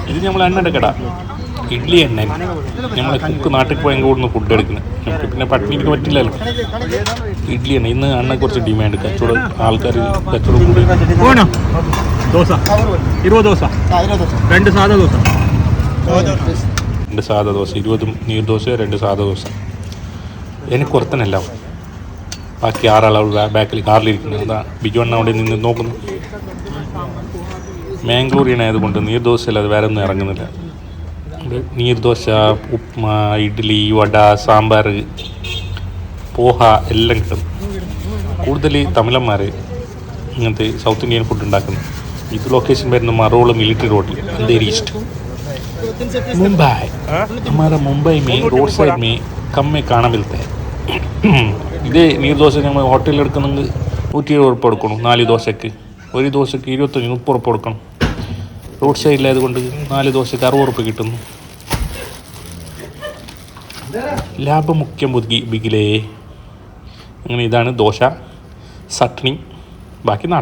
ഇത് നമ്മൾ എണ്ണയുടെ കട, ഇഡ്ഡലി എണ്ണ. നമ്മളെ കുക്ക് നാട്ടിൽ പോയെങ്കിൽ കൂടുന്ന ഫുഡ് എടുക്കുന്നത്, നമുക്ക് പിന്നെ പട്ടിണിക്ക് പറ്റില്ലല്ലോ. ഇഡ്ഡലി എണ്ണ ഇന്ന് എണ്ണ കുറച്ച് ഡിമാൻഡ്, കച്ചവടം ആൾക്കാർ കച്ചവടം കൂടി. ദോശ 20 ദോശ, 2 സാധാ ദോശ, 2 സാധാ ദോശ, 20 നീർദോശ, 2 സാധാ ദോശ. എനിക്ക് കുറത്തനല്ല, ബാക്കി 6 ആൾ ബാക്കിൽ കാറിലിരിക്കുന്നത്. അതാ ബിജു അണ്ണ അവിടെ നിന്ന് നോക്കുന്നു. മാംഗ്ലൂരിയനായതുകൊണ്ട് നീർദോശയിൽ അത് വേറെ ഒന്നും ഇറങ്ങുന്നില്ല. നീർദോശ, ഉപ്മാ, ഇഡ്ഡലി, വട, സാമ്പാർ, പോഹ എല്ലാം കിട്ടും. കൂടുതൽ തമിഴന്മാർ ഇങ്ങനത്തെ സൗത്ത് ഇന്ത്യൻ ഫുഡ് ഉണ്ടാക്കുന്നു. ഇത് ലൊക്കേഷൻ വരുന്ന മറോള് മിലിറ്ററി റോഡിൽ, अंधेरी ईस्ट मुंबई. हमारा मुंबई में रोड साइड में कम में കാണാൻ मिलता है. ഇതേ നീർദോശ നമ്മൾ ഹോട്ടലിൽ എടുക്കുന്നെങ്കിൽ 120 ഉറുപ്പ് കൊടുക്കണം 4 ദോശയ്ക്ക്. ഒരു ദോശയ്ക്ക് 25-30 ഉറുപ്പ് കൊടുക്കണം. റോഡ് സൈഡിലായതുകൊണ്ട് 4 ദോശയ്ക്ക് 60 ഉറുപ്പ് കിട്ടുന്നു. ലാഭം മുഖ്യം ബിഗിലേ. അങ്ങനെ ഇതാണ് ദോശ, ചട്നി. ബാക്കി നാളെ.